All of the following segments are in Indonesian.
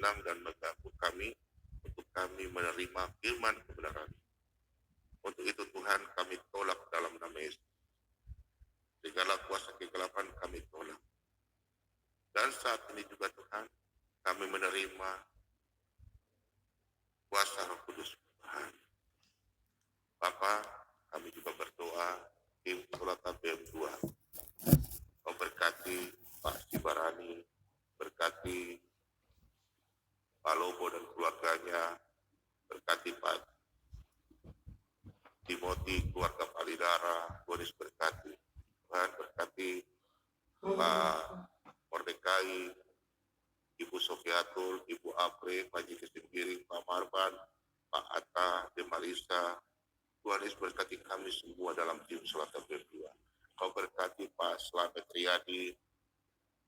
senang dan mengganggu kami untuk kami menerima firman kebenaran. Untuk itu Tuhan kami tolak dalam nama Yesus. Segala kuasa kegelapan kami tolak. Dan saat ini juga Tuhan, kami menerima kuasa Roh Kudus Tuhan. Bapa, kami juga berdoa tim Solata BM2. Kau berkati Pak Sibarani, berkati Pak Lobo dan keluarganya, berkati Pak Timothy, keluarga Pak Lidara, Boris berkati. Tuhan berkati Pak Mordekai, Ibu Sofiatul, Ibu Apre, Pak Jiki Simpiring, Pak Marban, Pak Atta, Demarisa. Tuhan Yesus berkati kami semua dalam tim Solata berdua. Kau berkati Pak Slamet Riyadi,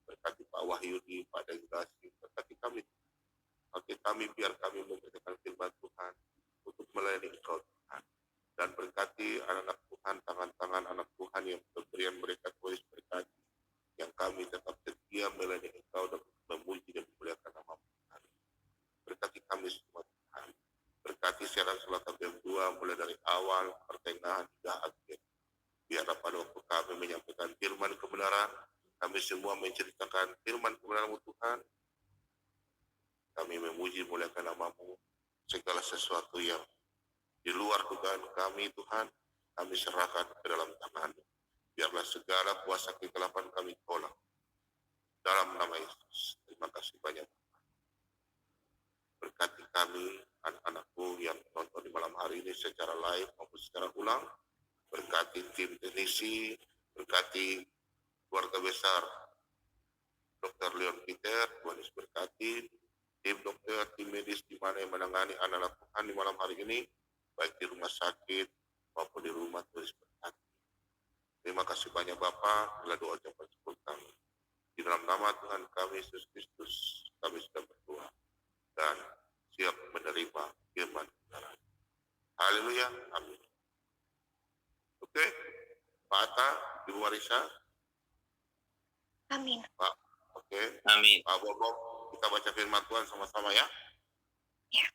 berkati Pak Wahyudi, Pak Degasi, berkati kami. Bagi kami biar kami memberitakan firman Tuhan untuk melayani Engkau Tuhan. Dan berkati anak-anak Tuhan, tangan-tangan anak Tuhan yang pemberian mereka tulis berkati. Yang kami tetap setia melayani Engkau dan memuji dan memuliakan nama Tuhan. Berkati kami semua Tuhan. Berkati siaran Solata BM2 mulai dari awal, pertengahan hingga akhir. Biar pada waktu kami menyampaikan firman kebenaran, kami semua menceritakan firman kebenaran Tuhan. Kami memuji muliakan nama-Mu. Segala sesuatu yang di luar dugaan kami Tuhan, kami serahkan ke dalam tangan-Mu. Biarlah segala kuasa kegelapan kami tolak. Dalam nama Yesus, terima kasih banyak. Berkati kami, anak-anakku yang nonton di malam hari ini secara live maupun secara ulang. Berkati tim teknisi, berkati keluarga besar Dr. Leon Peter, Tuhan Yesus berkati. Tim dokter, tim medis di mana yang menangani anak-anak Tuhan di malam hari ini, baik di rumah sakit maupun di rumah Tuhan Yesus berkati. Terima kasih banyak Bapak, bila doa ucapan syukur kami. Di dalam nama Tuhan kami Yesus Kristus, kami sudah berdoa dan siap menerima firman kebenaran. Haleluya, amin. Oke, Pak Atta, Ibu Marisa. Amin. Pak, oke. Amin. Pak Bobo, kita baca firman Tuhan sama-sama ya. Ya.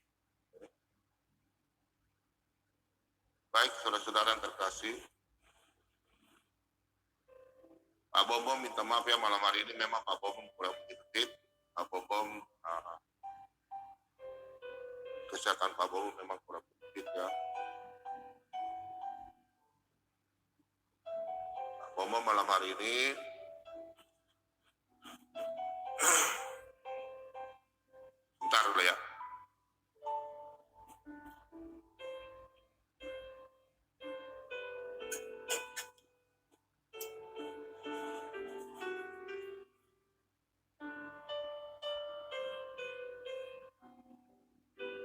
Baik, saudara-saudara yang terkasih. Pak Bobom minta maaf ya, malam hari ini memang Pak Bobom kurang begitu fit. Pak Bobom, kesehatan Pak Bobom memang kurang begitu fit ya. Pak Bobom malam hari ini bentar dulu ya.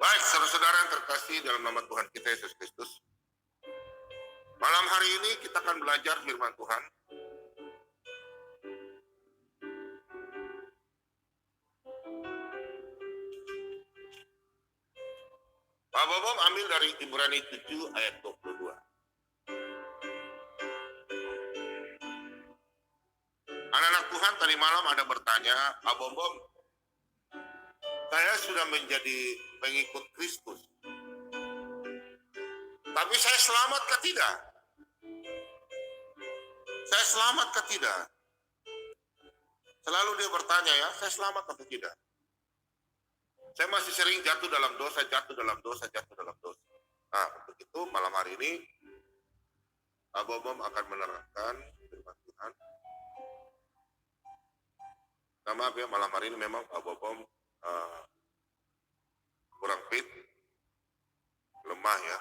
Baik, saudara-saudara yang terkasih dalam nama Tuhan kita Yesus Kristus. Malam hari ini kita akan belajar firman Tuhan. Pak Bobom ambil dari Ibrani 7 ayat 22. Anak-anak Tuhan tadi malam ada bertanya, Pak Bobom, saya sudah menjadi pengikut Kristus. Tapi saya selamat ke tidak? Saya selamat ke tidak? Selalu dia bertanya ya, saya selamat atau tidak? Saya masih sering jatuh dalam dosa, jatuh dalam dosa, jatuh dalam dosa. Nah, untuk itu malam hari ini Pak Bobom akan menerangkan firman Tuhan. Nah, maaf ya, malam hari ini memang Pak Bobom kurang fit, lemah ya.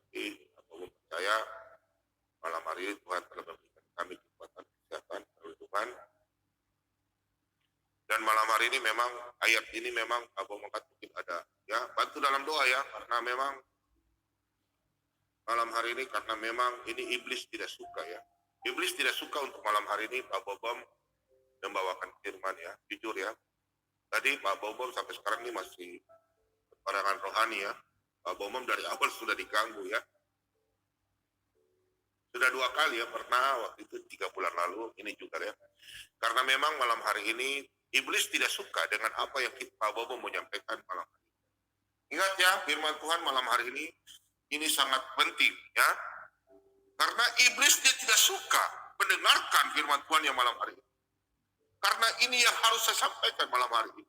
Tapi Pak Bobom percaya malam hari ini Tuhan telah memberikan kami kekuatan kesehatan oleh Tuhan. Dan malam hari ini memang ayat ini memang Pak Bobom mungkin ada ya, bantu dalam doa ya, karena memang malam hari ini karena memang ini iblis tidak suka ya. Iblis tidak suka untuk malam hari ini Pak Bobom membawakan firman ya, jujur ya. Tadi Pak Bobom sampai sekarang ini masih perangan rohani ya. Pak Bobom dari awal sudah diganggu ya. Sudah 2 kali ya, pernah waktu itu 3 bulan lalu, ini juga ya. Karena memang malam hari ini Iblis tidak suka dengan apa yang Pak Bobo menyampaikan malam hari. Ingat ya, firman Tuhan malam hari ini sangat penting ya. Karena iblis dia tidak suka mendengarkan firman Tuhan yang malam hari ini. Karena ini yang harus saya sampaikan malam hari ini.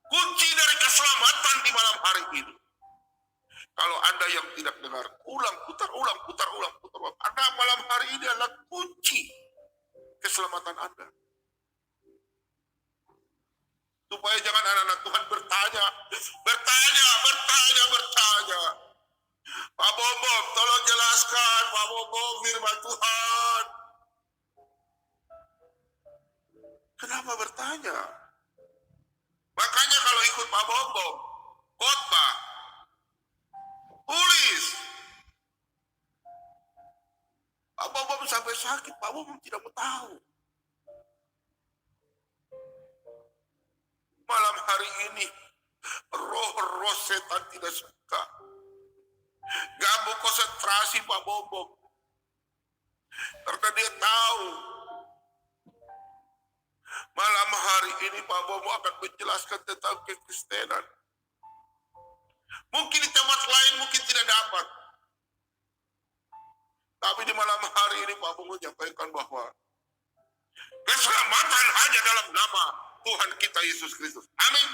Kunci dari keselamatan di malam hari ini. Kalau Anda yang tidak dengar, ulang, putar. Anda malam hari ini adalah kunci keselamatan Anda. Supaya jangan anak-anak Tuhan bertanya. Pak Bobo, tolong jelaskan, Pak Bobo, firman Tuhan. Kenapa bertanya? Makanya kalau ikut Pak Bobo, khotbah, tulis. Pak Bobo sampai sakit, Pak Bobo tidak mau tahu. Malam hari ini, roh setan tidak suka. Ganggu konsentrasi Pak Bobo. Karena dia tahu malam hari ini Pak Bobo akan menjelaskan tentang kekristenan. Mungkin di tempat lain mungkin tidak dapat. Tapi di malam hari ini Pak Bobo menyampaikan bahwa keselamatan hanya dalam nama Tuhan kita Yesus Kristus. Amin.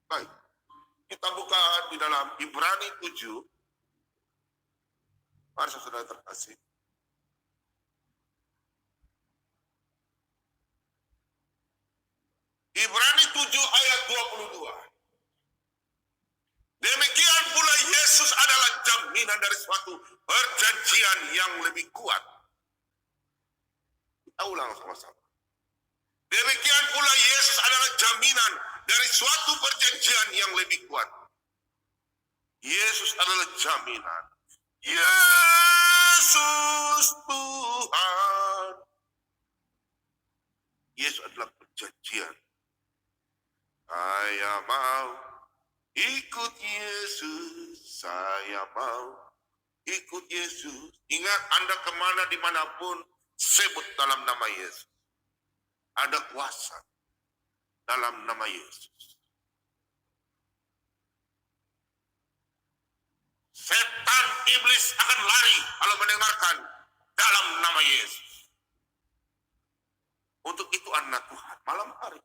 Baik, kita buka di dalam Ibrani 7. Mari saudara terkasih. Ibrani 7 ayat 22. Demikian pula Yesus adalah jaminan dari suatu perjanjian yang lebih kuat. Kita ulang sama-sama. Demikian pula Yesus adalah jaminan dari suatu perjanjian yang lebih kuat. Yesus adalah jaminan. Yesus Tuhan. Yesus adalah perjanjian. Saya mau ikut Yesus. Saya mau ikut Yesus. Ingat, Anda kemana dimanapun, sebut dalam nama Yesus. Ada kuasa dalam nama Yesus. Setan iblis akan lari kalau mendengarkan dalam nama Yesus. Untuk itu anak Tuhan malam hari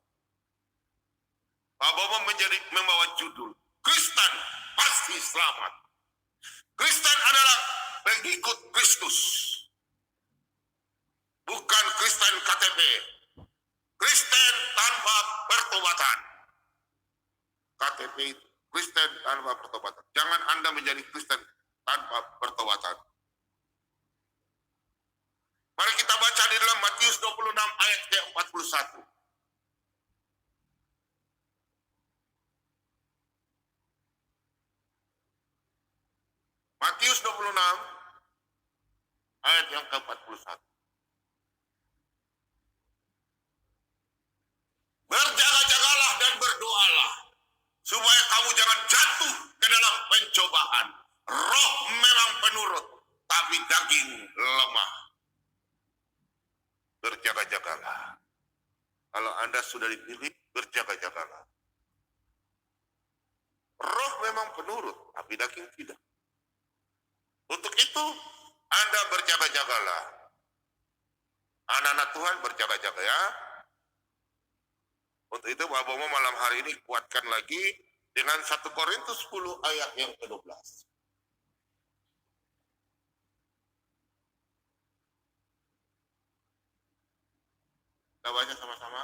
Pak Bobo membawa judul Kristen pasti selamat. Kristen adalah pengikut Kristus. Bukan Kristen KTP. Kristen tanpa pertobatan. KTP itu Kristen tanpa pertobatan. Jangan Anda menjadi Kristen tanpa pertobatan. Mari kita baca di dalam Matius 26 ayat ke-41. Matius 26 ayat yang ke-41. Berjaga-jagalah dan berdoalah supaya kamu jangan jatuh ke dalam pencobaan. Roh memang penurut, tapi daging lemah. Berjaga-jagalah. Kalau Anda sudah dipilih, berjaga-jagalah. Roh memang penurut, tapi daging tidak. Untuk itu, Anda berjaga-jagalah. Anak-anak Tuhan berjaga-jaga ya. Untuk itu Pak Bomo malam hari ini kuatkan lagi dengan 1 Korintus 10 ayat yang ke-12. Kita baca sama-sama.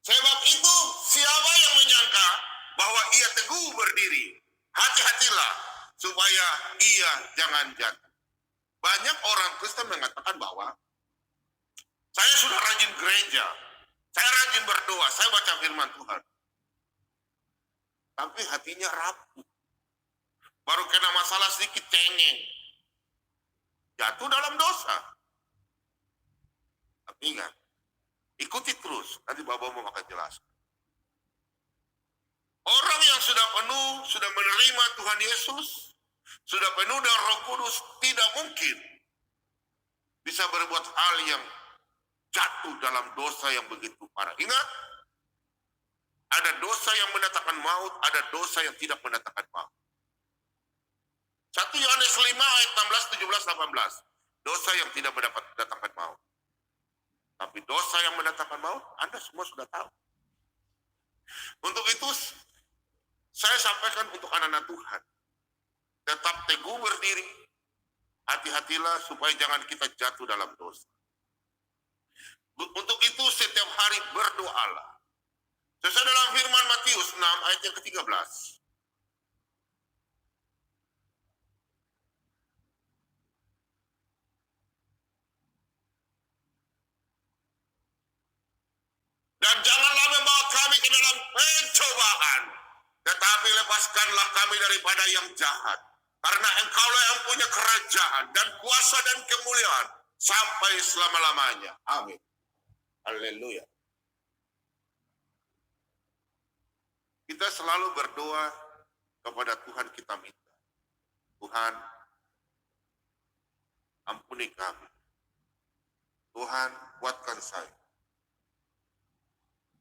Sebab itu siapa yang menyangka bahwa ia teguh berdiri, hati-hatilah supaya ia jangan jatuh. Banyak orang Kristen mengatakan bahwa saya sudah rajin gereja, saya rajin berdoa, saya baca firman Tuhan. Tapi hatinya rapuh. Baru kena masalah sedikit cengeng. Jatuh dalam dosa. Tapi ingat, ikuti terus. Nanti Bapak mau akan jelaskan. Orang yang sudah penuh, sudah menerima Tuhan Yesus, sudah penuh dengan Roh Kudus, tidak mungkin bisa berbuat hal yang jatuh dalam dosa yang begitu parah. Ingat, ada dosa yang mendatangkan maut, ada dosa yang tidak mendatangkan maut. 1 Yohanes 5 ayat 16, 17, 18. Dosa yang tidak mendatangkan maut. Tapi dosa yang mendatangkan maut, Anda semua sudah tahu. Untuk itu, saya sampaikan untuk anak-anak Tuhan. Tetap teguh berdiri. Hati-hatilah supaya jangan kita jatuh dalam dosa. Untuk itu setiap hari berdoalah. Sesuai dalam firman Matius 6 ayat yang ke-13. Dan janganlah membawa kami ke dalam pencobaan, tetapi lepaskanlah kami daripada yang jahat. Karena Engkaulah yang punya kerajaan dan kuasa dan kemuliaan sampai selama-lamanya. Amin. Haleluya. Kita selalu berdoa kepada Tuhan, kita minta, Tuhan, ampuni kami. Tuhan, kuatkan saya.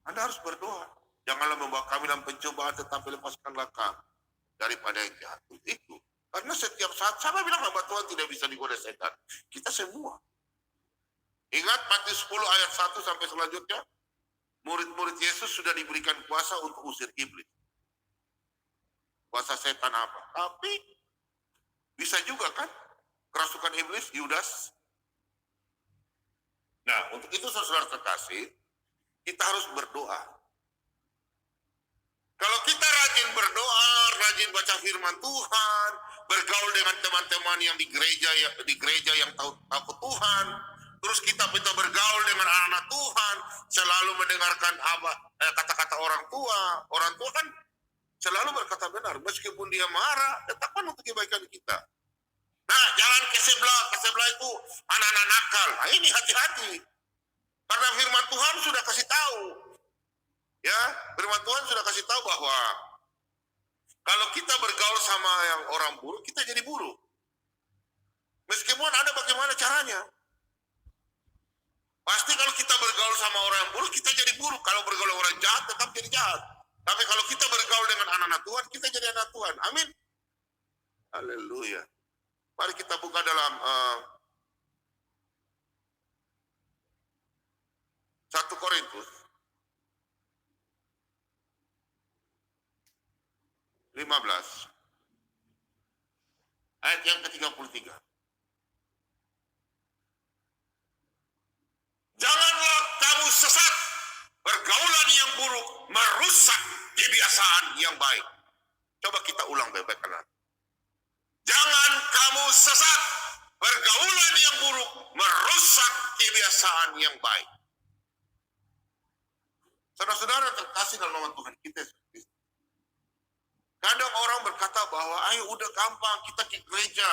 Anda harus berdoa. Janganlah membawa kami dalam pencobaan, tetapi lepaskanlah kami daripada yang jahat. Itu. Karena setiap saat, saya bilang hamba Tuhan tidak bisa digoda setan. Kita semua. Ingat Matius 10 ayat 1 sampai selanjutnya. Murid-murid Yesus sudah diberikan kuasa untuk usir iblis. Kuasa setan apa? Tapi bisa juga kan kerasukan iblis, Yudas. Nah, untuk itu saudara terkasih, kita harus berdoa. Kalau kita rajin berdoa, rajin baca firman Tuhan, bergaul dengan teman-teman yang di gereja yang takut Tuhan, terus kita bergaul dengan anak-anak Tuhan, selalu mendengarkan kata-kata orang tua kan selalu berkata benar, meskipun dia marah, tetapkan untuk kebaikan kita. Nah, jangan ke sebelah itu anak-anak nakal. Nah, ini hati-hati. Karena firman Tuhan sudah kasih tahu. Ya, firman Tuhan sudah kasih tahu bahwa kalau kita bergaul sama yang orang buruk, kita jadi buruk. Meskipun ada bagaimana caranya. Pasti kalau kita bergaul sama orang yang buruk, kita jadi buruk. Kalau bergaul orang jahat, tetap jadi jahat. Tapi kalau kita bergaul dengan anak-anak Tuhan, kita jadi anak Tuhan. Amin. Haleluya. Mari kita buka dalam 1 Korintus 15 ayat yang ke-33. Janganlah kamu sesat, pergaulan yang buruk merusak kebiasaan yang baik. Coba kita ulang baik-baik kanan. Jangan kamu sesat, pergaulan yang buruk merusak kebiasaan yang baik. Saudara-saudara terkasih dalam nama Tuhan kita Yesus Kristus. Kadang orang berkata bahwa ayo udah gampang kita ke gereja,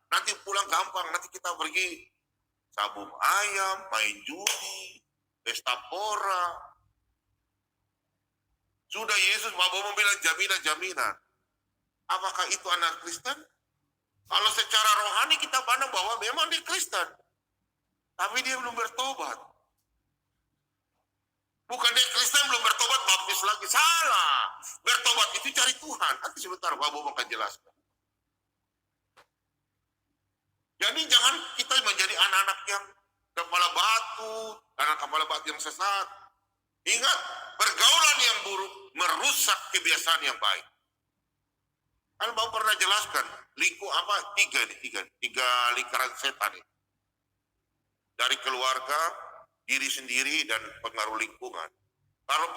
nanti pulang gampang, nanti kita pergi sabung ayam, main judi, pesta pora. Sudah Yesus mau bilang jaminan. Apakah itu anak Kristen? Kalau secara rohani kita pandang bahwa memang dia Kristen, tapi dia belum bertobat. Bukan dia Kristen belum bertobat, baptis lagi. Salah. Bertobat itu cari Tuhan. Nanti sebentar Pak Bobo akan jelaskan. Jadi jangan kita menjadi anak-anak yang kepala batu, anak kepala batu yang sesat. Ingat, pergaulan yang buruk merusak kebiasaan yang baik. Kan Bapak pernah jelaskan, tiga lingkaran setan ini. Dari keluarga, diri sendiri, dan pengaruh lingkungan. Kalau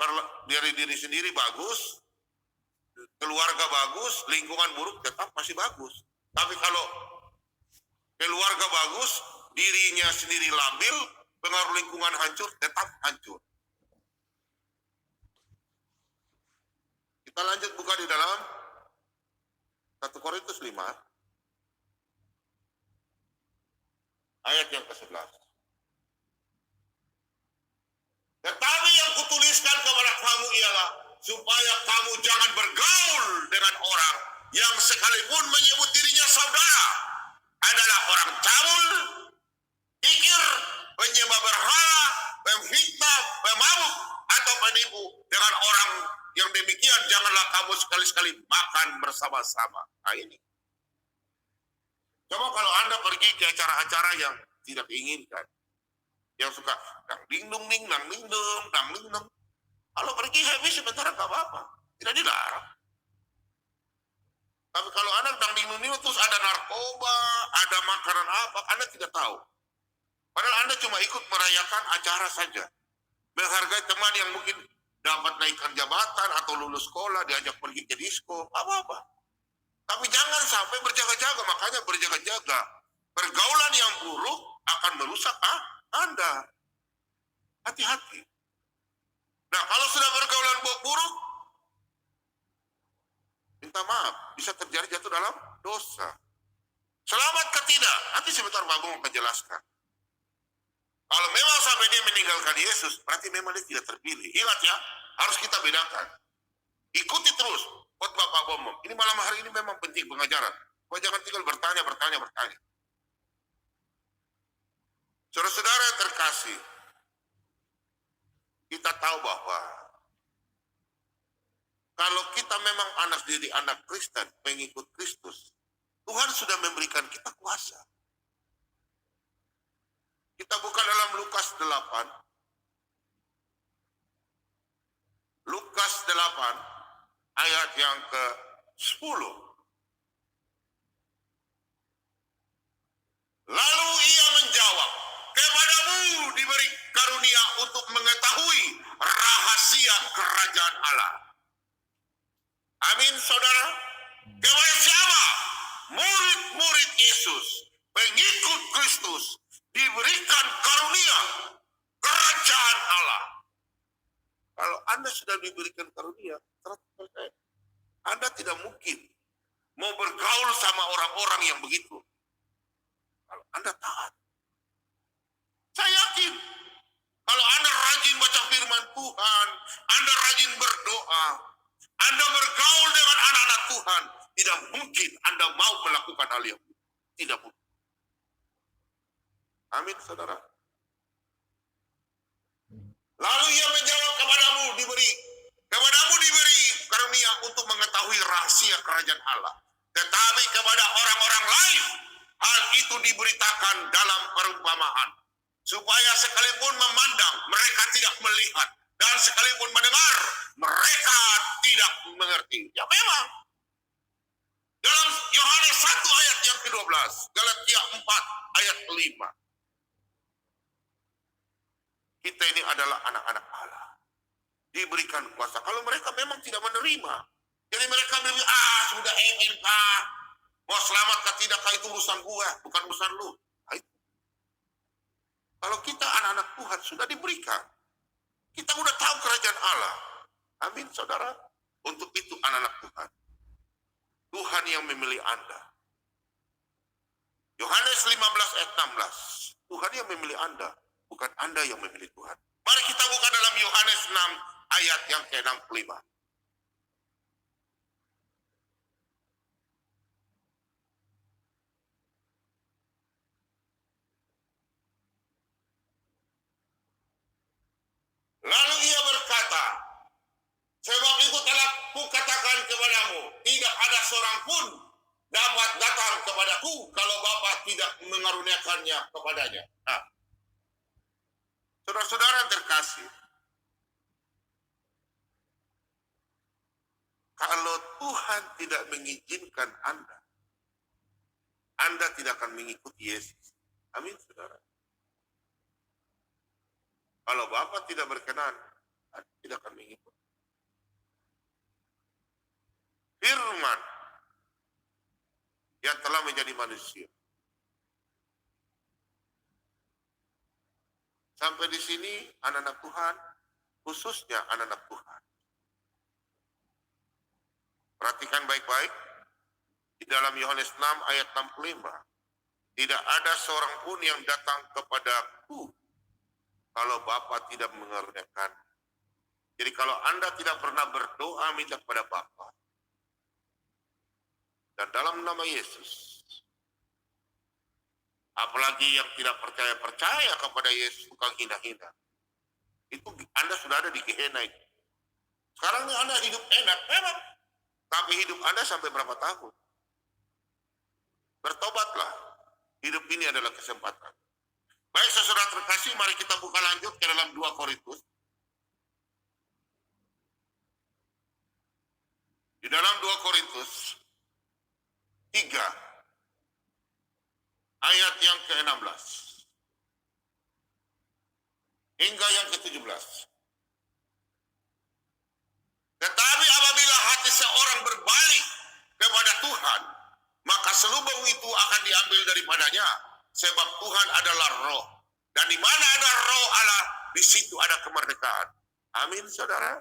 dari diri sendiri bagus, keluarga bagus, lingkungan buruk tetap masih bagus. Tapi kalau keluarga bagus, dirinya sendiri labil, pengaruh lingkungan hancur, tetap hancur. Kita lanjut buka di dalam 1 Korintus 5 ayat yang ke-11. Tetapi yang kutuliskan kepada kamu ialah supaya kamu jangan bergaul dengan orang yang sekalipun menyebut dirinya saudara adalah orang cabul, kikir, penyembah berhala, pemfitnah, pemabuk, atau penipu. Dengan orang yang demikian, janganlah kamu sekali-sekali makan bersama-sama. Nah ini. Coba kalau Anda pergi ke acara-acara yang tidak diinginkan, yang suka dang dingdung ning, dang dingdung, dang dingdung. Kalau pergi happy sebentar nggak apa-apa, tidak dilarang. Tapi kalau Anda dang dingdung terus ada narkoba, ada makanan apa, Anda tidak tahu. Padahal Anda cuma ikut merayakan acara saja. Menghargai teman yang mungkin dapat naikkan jabatan atau lulus sekolah, diajak pergi ke disko, apa-apa. Tapi jangan sampai berjaga-jaga, makanya berjaga-jaga. Pergaulan yang buruk akan merusak Anda. Hati-hati. Nah, kalau sudah pergaulan buruk, minta maaf, bisa terjadi jatuh dalam dosa. Selamat ke tidak? Nanti sebentar Pak Bung akan jelaskan. Kalau memang sampai dia meninggalkan Yesus, berarti memang dia tidak terpilih. Ingat ya, harus kita bedakan. Ikuti terus khotbah Pak Bom. Ini malam hari ini memang penting pengajaran. Kau jangan tinggal bertanya. Saudara-saudara yang terkasih, kita tahu bahwa kalau kita memang anak Kristen, pengikut Kristus, Tuhan sudah memberikan kita kuasa. Kita buka dalam Lukas 8. Lukas 8 ayat yang ke-10. Lalu ia menjawab, kepadamu diberi karunia untuk mengetahui rahasia kerajaan Allah. Amin, saudara. Kepada siapa? Murid-murid Yesus, pengikut Kristus, diberikan karunia kerajaan Allah. Kalau Anda sudah diberikan karunia, Anda tidak mungkin mau bergaul sama orang-orang yang begitu. Kalau Anda taat. Saya yakin, kalau Anda rajin baca firman Tuhan, Anda rajin berdoa, Anda bergaul dengan anak-anak Tuhan, tidak mungkin Anda mau melakukan hal yang tidak mungkin. Amin, saudara. Lalu ia menjawab, kepadamu diberi karunia untuk mengetahui rahasia kerajaan Allah. Tetapi kepada orang-orang lain, hal itu diberitakan dalam perumpamaan. Supaya sekalipun memandang, mereka tidak melihat. Dan sekalipun mendengar, mereka tidak mengerti. Ya memang. Dalam Yohanes 1 ayat yang ke-12, Galatia 4 ayat 5. Kita ini adalah anak-anak Allah. Diberikan kuasa. Kalau mereka memang tidak menerima. Jadi mereka bilang, sudah MNK. Mau selamat kah tidak kah itu urusan gua, bukan urusan lu. Kalau kita anak-anak Tuhan sudah diberikan. Kita udah tahu kerajaan Allah. Amin, saudara. Untuk itu anak-anak Tuhan. Tuhan yang memilih Anda. Yohanes 15 ayat 16. Tuhan yang memilih Anda. Bukan Anda yang memilih Tuhan. Mari kita buka dalam Yohanes 6 ayat yang ke-65. Lalu ia berkata, sebab itu telah kukatakan kepadamu, tidak ada seorang pun dapat datang kepadaku kalau Bapa tidak mengaruniakannya kepadanya. Nah, saudara-saudara yang terkasih, kalau Tuhan tidak mengizinkan Anda tidak akan mengikuti Yesus. Amin, saudara. Kalau Bapa tidak berkenan, Anda tidak akan mengikuti. Firman yang telah menjadi manusia. Sampai di sini anak-anak Tuhan, khususnya anak-anak Tuhan. Perhatikan baik-baik. Di dalam Yohanes 6 ayat 65. Tidak ada seorang pun yang datang kepadaku kalau Bapa tidak mengaruniakan. Jadi kalau Anda tidak pernah berdoa minta kepada Bapa, dan dalam nama Yesus. Apalagi yang tidak percaya kepada Yesus, tukang hina-hina. Itu Anda sudah ada di Gehenna. Sekarang ini Anda hidup enak, memang. Tapi hidup Anda sampai berapa tahun? Bertobatlah. Hidup ini adalah kesempatan. Baik, saudara terkasih, mari kita buka lanjut ke dalam 2 Korintus. Di dalam 2 Korintus 3 ayat yang ke-16 hingga yang ke-17. Tetapi apabila hati seorang berbalik kepada Tuhan, maka selubung itu akan diambil daripadanya, sebab Tuhan adalah roh. Dan di mana ada roh Allah, di situ ada kemerdekaan. Amin, saudara.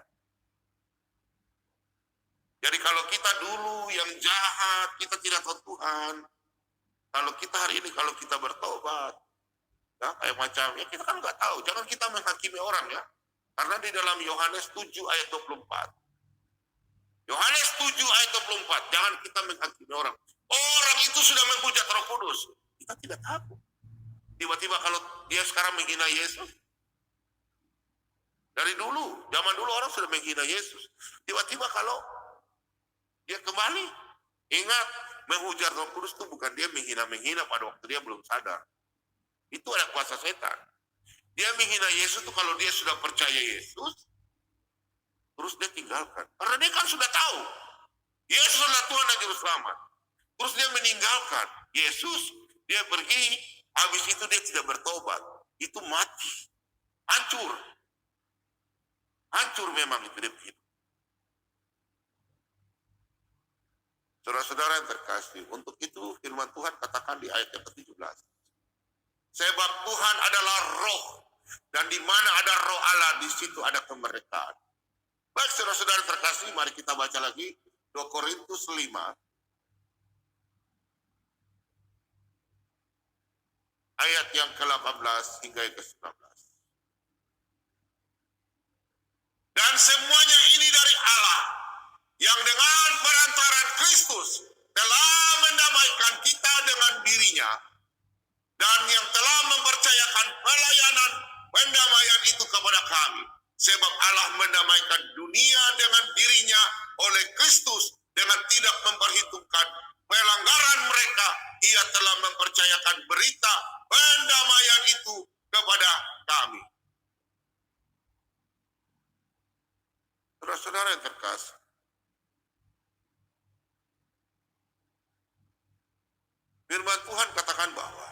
Jadi kalau kita dulu yang jahat, kita tidak tahu Tuhan. Kalau kita hari ini, kalau kita bertobat, ya, kayak macam, ya kita kan nggak tahu. Jangan kita menghakimi orang ya. Karena di dalam Yohanes 7 ayat 24. Yohanes 7 ayat 24. Jangan kita menghakimi orang. Orang itu sudah menghujat Roh Kudus. Kita tidak tahu. Tiba-tiba kalau dia sekarang menghina Yesus. Dari dulu, zaman dulu orang sudah menghina Yesus. Tiba-tiba kalau dia kembali, ingat, menghujat Roh Kudus itu bukan dia menghina-menghina pada waktu dia belum sadar. Itu ada kuasa setan. Dia menghina Yesus itu kalau dia sudah percaya Yesus, terus dia tinggalkan. Karena dia kan sudah tahu, Yesus adalah Tuhan dan Juru Selamat. Terus dia meninggalkan Yesus, dia pergi, habis itu dia tidak bertobat. Itu mati. Hancur. Hancur memang itu dia hidup. Saudara-saudara yang terkasih, untuk itu firman Tuhan katakan di ayat yang ke-17. Sebab Tuhan adalah roh, dan di mana ada roh Allah, di situ ada kemerdekaan. Baik, saudara-saudara yang terkasih, mari kita baca lagi 2 Korintus 5. Ayat yang ke-18 hingga yang ke-19. Dan semuanya ini dari Allah, yang dengan perantaran Kristus telah mendamaikan kita dengan dirinya, dan yang telah mempercayakan pelayanan pendamaian itu kepada kami. Sebab Allah mendamaikan dunia dengan dirinya oleh Kristus, dengan tidak memperhitungkan pelanggaran mereka. Ia telah mempercayakan berita pendamaian itu kepada kami. Saudara-saudara yang terkasih, firman Tuhan katakan bahwa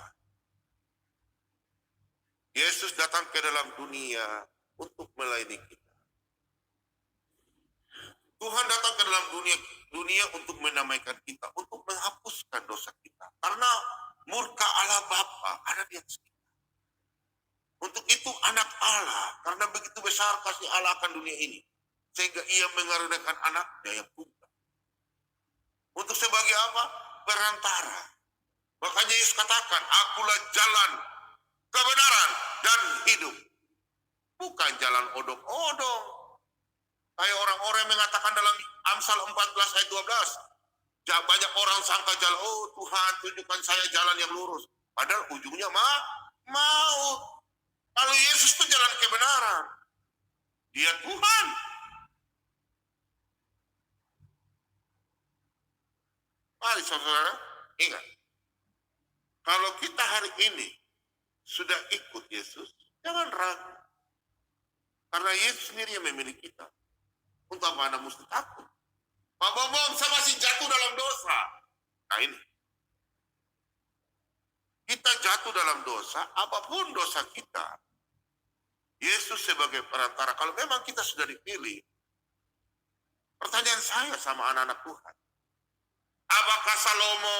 Yesus datang ke dalam dunia untuk melayani kita. Tuhan datang ke dalam dunia untuk menamaikan kita, untuk menghapuskan dosa kita. Karena murka Allah Bapa ada di atas kita. Untuk itu anak Allah, karena begitu besar kasih Allah akan dunia ini, sehingga ia mengaruniakan anaknya yang tunggal. Untuk sebagai apa? Perantara. Makanya Yesus katakan, akulah jalan, kebenaran, dan hidup. Bukan jalan odong-odong. Kayak orang-orang yang mengatakan dalam Amsal 14 ayat 12. Banyak orang sangka jalan, oh Tuhan tunjukkan saya jalan yang lurus. Padahal ujungnya maut. Kalau Yesus itu jalan kebenaran. Dia Tuhan. Mari saudara, ingat. Kalau kita hari ini sudah ikut Yesus, jangan ragu. Karena Yesus sendiri yang memilih kita. Untuk apa Anda mesti takut? Pak Bom, saya masih jatuh dalam dosa. Nah ini. Kita jatuh dalam dosa, apapun dosa kita. Yesus sebagai perantara. Kalau memang kita sudah dipilih, pertanyaan saya sama anak-anak Tuhan. Apakah Salomo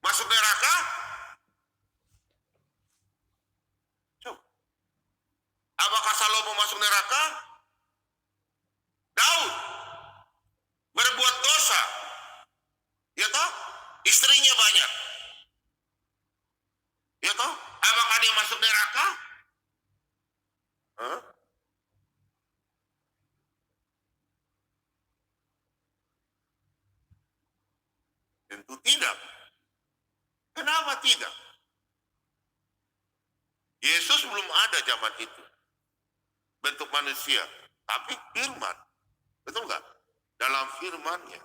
masuk neraka? Coba. Apakah Salomo masuk neraka? Daud berbuat dosa. Ya toh? Istrinya banyak. Ya toh? Apakah dia masuk neraka? Hah? Tentu tidak. Kenapa tidak? Yesus belum ada zaman itu. Bentuk manusia. Tapi firman. Betul nggak? Dalam firmannya.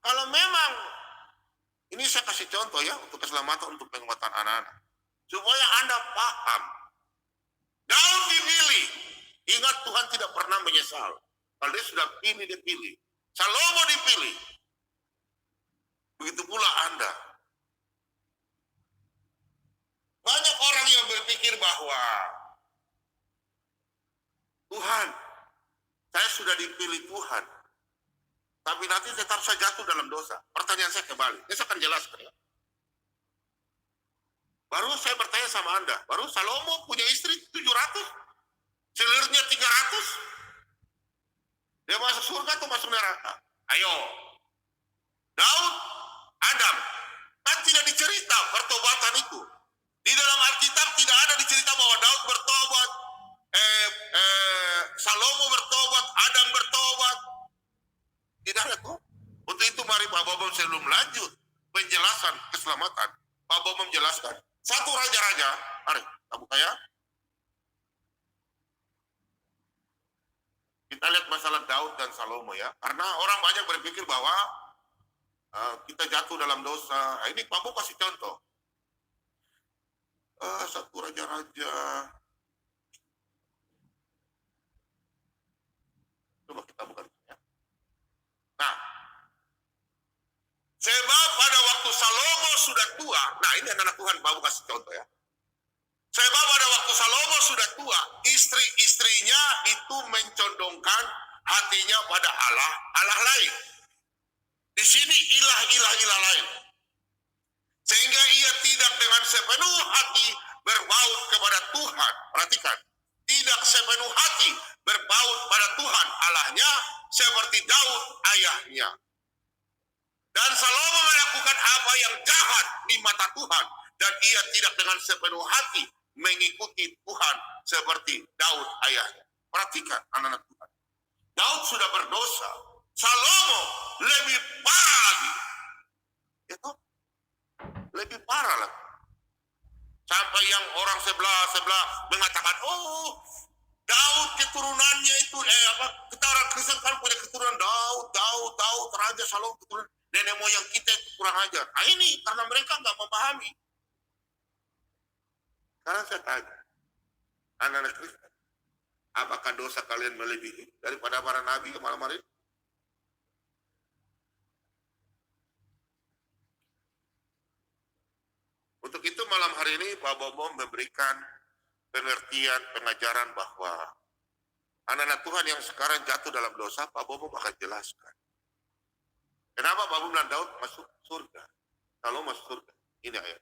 Kalau memang, ini saya kasih contoh ya, untuk keselamatan, untuk penguatan anak-anak. Supaya Anda paham. Daud dipilih. Ingat, Tuhan tidak pernah menyesal. Kalau dia sudah pilih, dia pilih. Salomo dipilih. Begitu pula Anda. Banyak orang yang berpikir bahwa Tuhan, saya sudah dipilih Tuhan, tapi nanti tetap saya jatuh dalam dosa. Pertanyaan saya kembali, ini saya akan jelaskan ya. Baru saya bertanya sama Anda, baru Salomo punya istri 700, selirnya 300, dia masuk surga atau masuk neraka? Ayo, Daud, Adam, kan tidak dicerita pertobatan itu. Di dalam Alkitab tidak ada dicerita bahwa Daud bertobat, Salomo bertobat, Adam bertobat. Tidak ada tuh. Untuk itu mari Pak Bobo sebelum lanjut penjelasan keselamatan, Pak Bobo menjelaskan satu raja-raja. Mari kita buka ya. Kita lihat masalah Daud dan Salomo ya. Karena orang banyak berpikir bahwa kita jatuh dalam dosa. Ini Pak Bobo kasih contoh. Satu raja-raja. Coba kita buka ya. Nah, sebab pada waktu Salomo sudah tua, nah ini anak Tuhan, Bapak kasih contoh ya. Sebab pada waktu Salomo sudah tua, istri-istrinya itu mencondongkan hatinya pada Allah lain. Di sini ilah lain. Sehingga ia tidak dengan sepenuh hati berbaut kepada Tuhan. Perhatikan, tidak sepenuh hati berbaut pada Tuhan Allahnya seperti Daud ayahnya. Dan Salomo melakukan apa yang jahat di mata Tuhan, dan ia tidak dengan sepenuh hati mengikuti Tuhan seperti Daud ayahnya. Perhatikan anak-anak Tuhan. Daud sudah berdosa. Salomo lebih parah lagi. Itu lebih parah lagi. Sampai yang orang sebelah mengatakan, oh Daud keturunannya itu, kita orang Kristen kan punya keturunan Daud, Raja Salomo keturunan nenek moyang kita itu kurang ajar. Nah ini karena mereka nggak memahami. Sekarang saya tanya, anak-anak Kristen, apakah dosa kalian melebihi daripada para nabi ke malam hari? Untuk itu malam hari ini Pak Bobo memberikan pengertian, pengajaran bahwa anak-anak Tuhan yang sekarang jatuh dalam dosa, Pak Bobo akan jelaskan. Kenapa Pak Bobo bilang Daud masuk surga? Kalau masuk surga, ini ayat.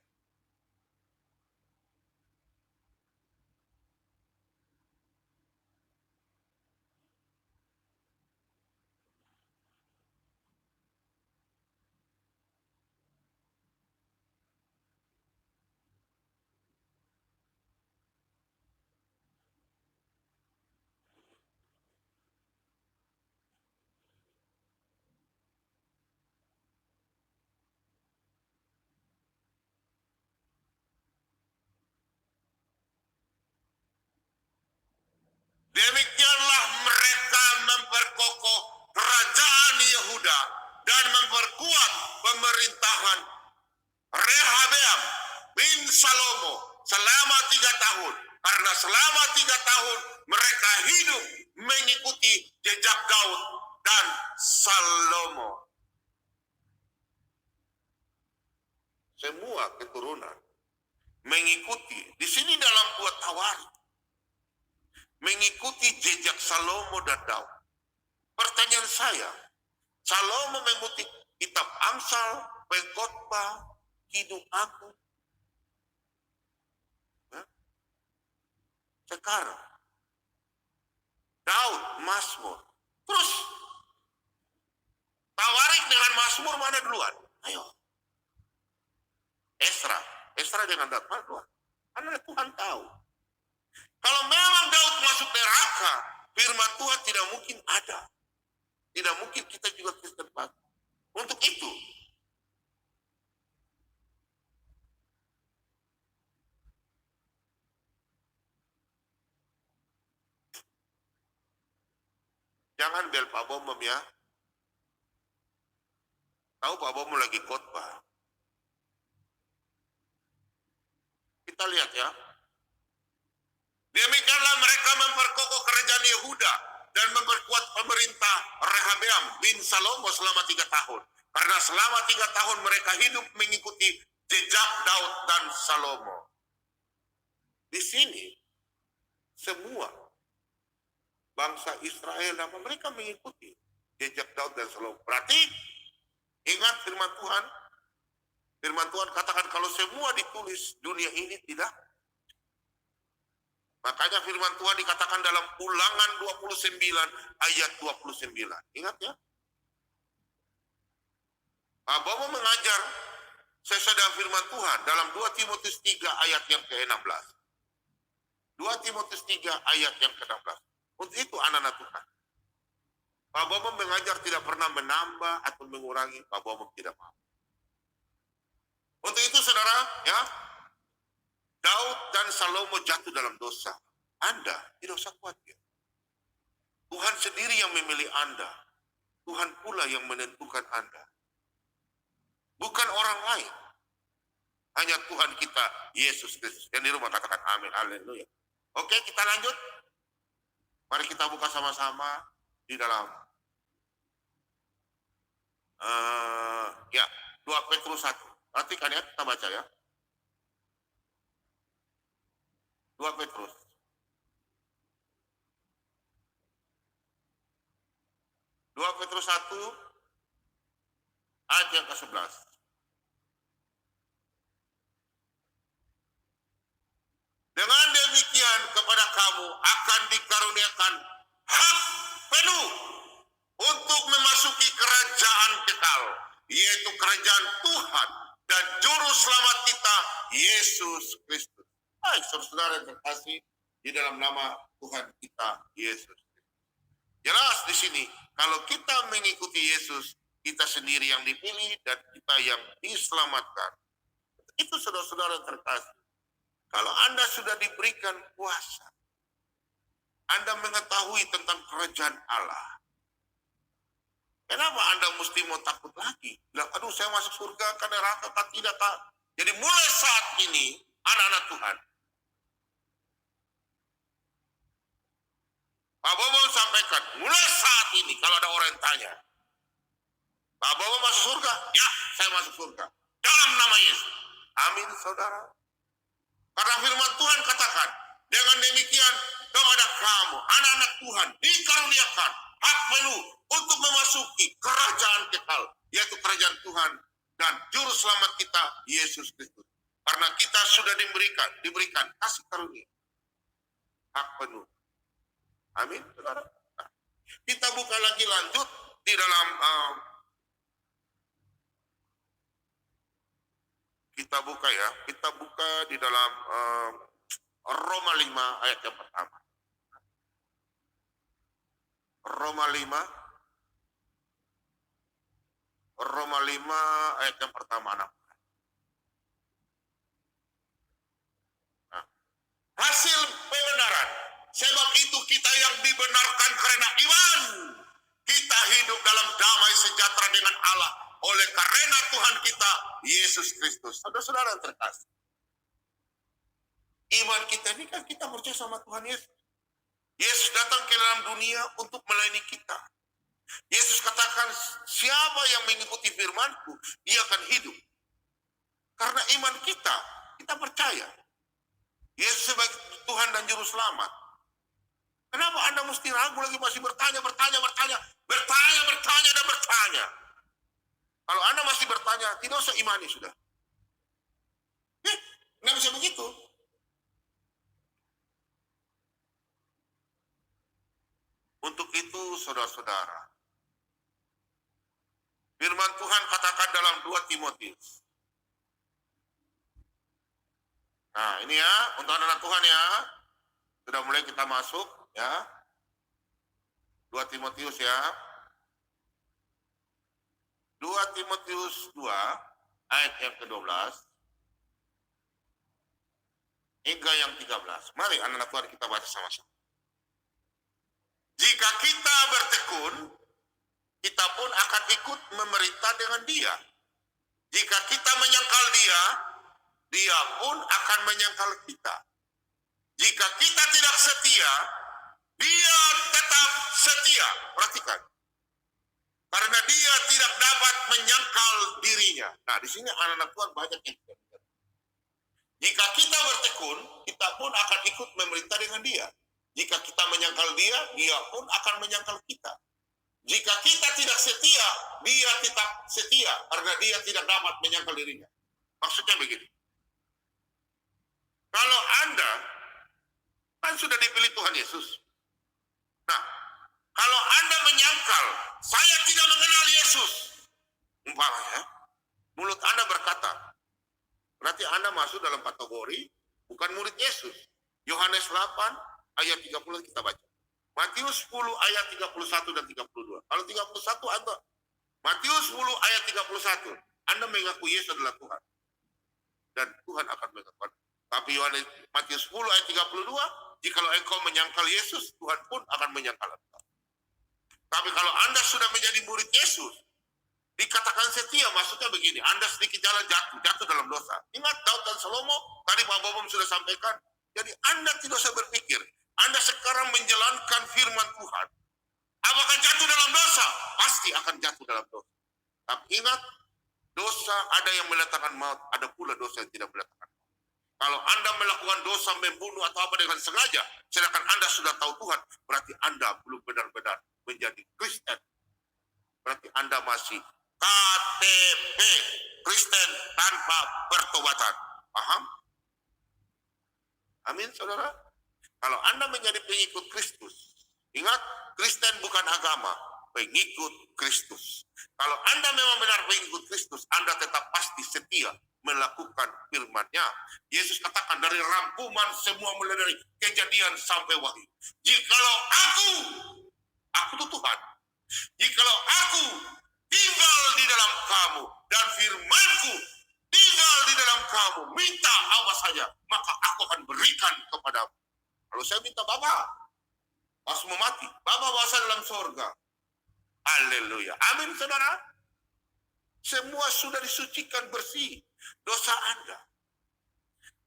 Demikianlah mereka memperkokoh kerajaan Yehuda dan memperkuat pemerintahan Rehabeam bin Salomo selama 3 tahun. Karena selama 3 tahun mereka hidup mengikuti jejak Daud dan Salomo. Semua keturunan mengikuti. Di sini dalam buat Tawari. Mengikuti jejak Salomo dan Daud. Pertanyaan saya, Salomo mengikuti kitab Amsal, Pengkhotbah, Kidung Agung. Sekarang, Daud, Mazmur. Terus, Tawarik dengan Mazmur mana duluan? Ayo. Esra dengan Daud mana duluan? Karena Tuhan tahu. Kalau memang Daud masuk neraka, firman Tuhan tidak mungkin ada. Tidak mungkin kita juga Kristen pagi. Untuk itu, Jangan bel Pak Bomom ya. Tahu Pak Bomom lagi khotbah. Kita lihat ya. Demikianlah mereka memperkokoh kerajaan Yehuda dan memperkuat pemerintah Rehabeam bin Salomo selama 3 tahun. Karena selama 3 tahun mereka hidup mengikuti jejak Daud dan Salomo. Di sini semua bangsa Israel dan mereka mengikuti jejak Daud dan Salomo. Berarti ingat firman Tuhan. Firman Tuhan katakan kalau semua ditulis dunia ini tidak. Makanya firman Tuhan dikatakan dalam Ulangan 29 ayat 29. Ingat ya. Bahwa mengajar sesuai dengan firman Tuhan dalam 2 Timotius 3 ayat yang ke-16. 2 Timotius 3 ayat yang ke-16. Untuk itu anak-anak Tuhan. Pak Bomom mengajar tidak pernah menambah atau mengurangi. Pak Bomom tidak mau. Untuk itu saudara, ya, Daud dan Salomo jatuh dalam dosa. Anda tidak usah khawatir. Tuhan sendiri yang memilih Anda. Tuhan pula yang menentukan Anda. Bukan orang lain. Hanya Tuhan kita, Yesus Kristus. Yang di rumah katakan amin, haleluya. Oke, kita lanjut. Mari kita buka sama-sama di dalam ya, 2 Petrus 1. Perhatikan ya, kita baca ya. 2 Petrus. 2 Petrus 1 ayat yang ke-11. Dengan demikian kepada kamu akan dikaruniakan hak penuh untuk memasuki kerajaan kekal, yaitu kerajaan Tuhan dan juru selamat kita, Yesus Kristus. Hai saudara yang terkasih di dalam nama Tuhan kita, Yesus. Jelas di sini, kalau kita mengikuti Yesus, kita sendiri yang dipilih dan kita yang diselamatkan. Itu saudara-saudara yang terkasih. Kalau Anda sudah diberikan kuasa, Anda mengetahui tentang kerajaan Allah. Kenapa Anda mesti mau takut lagi? Bilang, aduh saya masuk surga ke neraka kan tidak tak. Jadi mulai saat ini, anak-anak Tuhan, Pak Bobo sampaikan, mulai saat ini kalau ada orang yang tanya, Pak Bobo masuk surga? Ya, saya masuk surga. Dalam nama Yesus. Amin, saudara. Karena firman Tuhan katakan, dengan demikian kepada kamu, anak-anak Tuhan, dikaruniakan hak penuh untuk memasuki kerajaan kekal, yaitu kerajaan Tuhan dan juru selamat kita, Yesus Kristus. Karena kita sudah diberikan kasih karunia, hak penuh. Amin, saudara. Nah, kita buka lagi lanjut di dalam kita buka di dalam Roma 5 ayat yang pertama. Roma 5 ayat yang pertama. Nah, hasil pembenaran. Sebab itu kita yang dibenarkan karena iman. Kita hidup dalam damai sejahtera dengan Allah oleh karena Tuhan kita, Yesus Kristus. Saudara-saudara yang terkasih. Iman kita ini kan kita percaya sama Tuhan Yesus. Yesus datang ke dalam dunia untuk melayani kita. Yesus katakan, siapa yang mengikuti firman-Ku, dia akan hidup. Karena iman kita percaya. Yesus sebagai Tuhan dan Juru Selamat. Kenapa Anda mesti ragu lagi masih bertanya. Kalau Anda masih bertanya, tidak usah imani sudah. Nggak bisa begitu. Untuk itu, saudara-saudara, firman Tuhan katakan dalam 2 Timotius. Nah, ini ya, untuk anak-anak Tuhan ya, sudah mulai kita masuk ya. 2 Timotius ya. 2 Timotius 2 ayat yang ke-12 hingga yang 13. Mari anak-anak Tuhan kita baca sama-sama. Jika kita bertekun, kita pun akan ikut memerintah dengan dia. Jika kita menyangkal dia, dia pun akan menyangkal kita. Jika kita tidak setia, dia tetap setia. Perhatikan. Karena dia tidak dapat menyangkal dirinya. Nah, di sini anak-anak Tuhan banyak yang tidak. Jika kita bertekun, kita pun akan ikut memerintah dengan dia. Jika kita menyangkal dia, dia pun akan menyangkal kita. Jika kita tidak setia, dia tetap setia. Karena dia tidak dapat menyangkal dirinya. Maksudnya begini. Kalau Anda kan sudah dipilih Tuhan Yesus. Nah, kalau Anda menyangkal, saya tidak mengenal Yesus. Umpamanya, mulut Anda berkata, berarti Anda masuk dalam kategori bukan murid Yesus. Yohanes 8 ayat 30 kita baca. Matius 10 ayat 31 dan 32. Kalau 31 Anda, Matius 10 ayat 31, Anda mengaku Yesus adalah Tuhan. Dan Tuhan akan mengaku. Tapi Yohanes Matius 10 ayat 32, jikalau engkau menyangkal Yesus, Tuhan pun akan menyangkal engkau. Tapi kalau Anda sudah menjadi murid Yesus, dikatakan setia, maksudnya begini, Anda sedikit jalan jatuh dalam dosa. Ingat Daud dan Salomo, tadi Pak Bobom sudah sampaikan, jadi Anda tidak usah berpikir, Anda sekarang menjalankan firman Tuhan, apakah jatuh dalam dosa? Pasti akan jatuh dalam dosa. Tapi ingat, dosa ada yang mendatangkan maut, ada pula dosa yang tidak mendatangkan maut. Kalau Anda melakukan dosa, membunuh atau apa dengan sengaja, sedangkan Anda sudah tahu Tuhan, berarti Anda belum benar-benar menjadi Kristen. Berarti Anda masih KTP, Kristen tanpa pertobatan. Paham? Amin, saudara. Kalau Anda menjadi pengikut Kristus, ingat, Kristen bukan agama, pengikut Kristus. Kalau Anda memang benar pengikut Kristus, Anda tetap pasti setia melakukan firman-Nya. Yesus katakan dari rangkuman semua mulai dari Kejadian sampai Wahyu. Jikalau aku itu Tuhan. Jikalau aku tinggal di dalam kamu dan firman-Ku tinggal di dalam kamu, minta apa saja, maka aku akan berikan kepadamu. Kalau saya minta Bapa, pas mau mati, Bapa bahasa dalam sorga. Haleluya. Amin, saudara. Semua sudah disucikan bersih dosa Anda.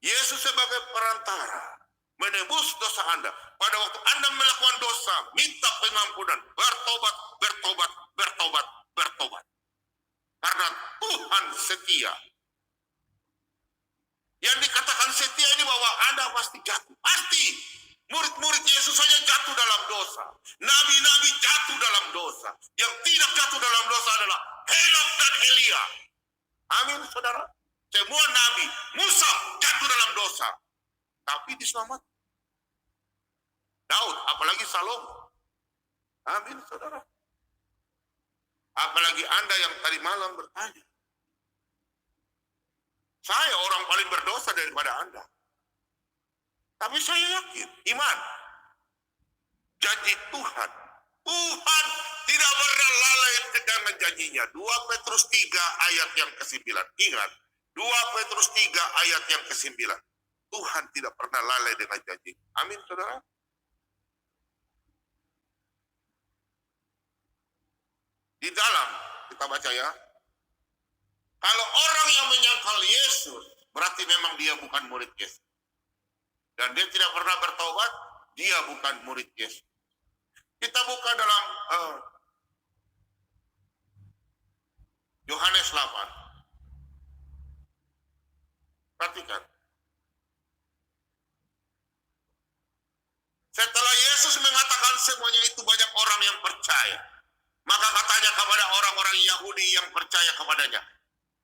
Yesus sebagai perantara menebus dosa Anda. Pada waktu Anda melakukan dosa, minta pengampunan, bertobat, bertobat, bertobat, bertobat. Karena Tuhan setia. Yang dikatakan setia ini bahwa Anda pasti jatuh. Pasti. Murid-murid Yesus saja jatuh dalam dosa. Nabi-nabi jatuh dalam dosa. Yang tidak jatuh dalam dosa adalah Henok dan Elia. Amin, saudara. Semua nabi, Musa jatuh dalam dosa. Tapi diselamatkan. Daud, apalagi Salomo. Amin, saudara. Apalagi Anda yang tadi malam bertanya. Saya orang paling berdosa daripada Anda. Tapi saya yakin, iman. Janji Tuhan. Tuhan tidak pernah lalai dengan janjinya. 2 Petrus 3 ayat yang ke-9. Ingat, 2 Petrus 3 ayat yang ke-9. Tuhan tidak pernah lalai dengan janji. Amin, saudara. Di dalam, kita baca ya. Kalau orang yang menyangkal Yesus, berarti memang dia bukan murid Yesus. Dan dia tidak pernah bertobat, dia bukan murid Yesus. Kita buka dalam Yohanes 8. Perhatikan. Setelah Yesus mengatakan semuanya itu, banyak orang yang percaya. Maka katanya kepada orang-orang Yahudi yang percaya kepadanya,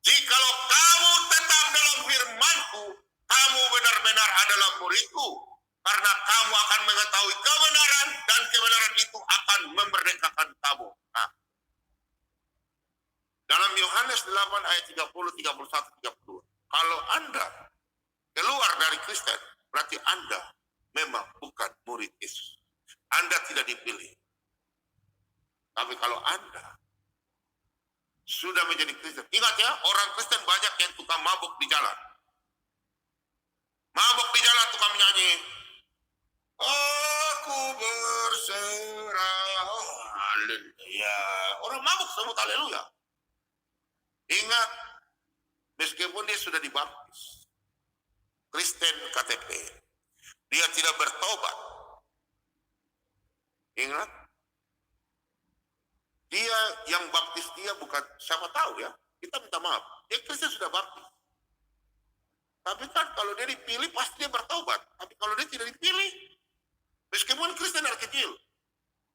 jikalau kamu tetap dalam firman-Ku, kamu benar-benar adalah murid-Ku, karena kamu akan mengetahui kebenaran, dan kebenaran itu akan memerdekakan kamu. Nah, dalam Yohanes 8 ayat 30, 31, 32, kalau Anda keluar dari Kristen, berarti Anda memang bukan murid Yesus. Anda tidak dipilih. Tapi kalau Anda sudah menjadi Kristen, ingat ya, orang Kristen banyak yang tukang mabuk di jalan. Mabuk di jalan, tukang menyanyi. Aku berserah. Oh, haleluya. Orang mabuk sebut haleluya. Ingat, meskipun dia sudah dibaptis, Kristen KTP, dia tidak bertobat. Ingat, dia yang baptis dia bukan siapa tahu ya. Kita minta maaf. Dia Kristen sudah baptis. Tapi kan kalau dia dipilih pasti dia bertobat. Tapi kalau dia tidak dipilih, meskipun Kristen dari kecil,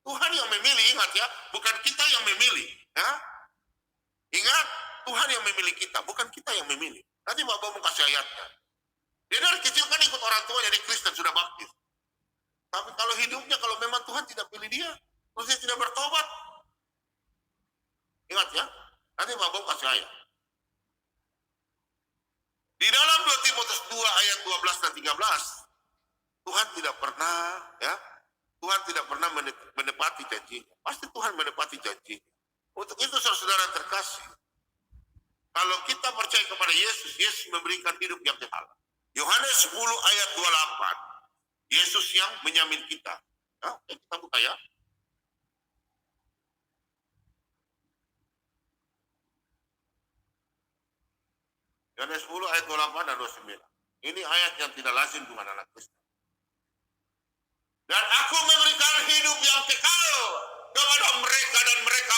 Tuhan yang memilih, ingat ya, bukan kita yang memilih. Ya? Ingat, Tuhan yang memilih kita, bukan kita yang memilih. Nanti Bapak mau kasih ayatnya. Dia dari kecil kan ikut orang tua jadi Kristen, sudah baptis. Tapi kalau hidupnya, kalau memang Tuhan tidak pilih dia, terus dia tidak bertobat. Ingat ya, nanti Bapak kasih ayat. Di dalam 2 Timotius 2 ayat 12 dan 13, Tuhan tidak pernah, ya, Tuhan tidak pernah menepati janjinya. Pasti Tuhan menepati janjinya. Untuk itu saudara terkasih, kalau kita percaya kepada Yesus, Yesus memberikan hidup yang kekal. Yohanes 10 ayat 28, Yesus yang menyamin kita. Ya, kita buka ya. Yohanes 10 ayat 28 dan 29. Ini ayat yang tidak lazim dengan anak Kristen. Dan aku memberikan hidup yang kekal kepada mereka dan mereka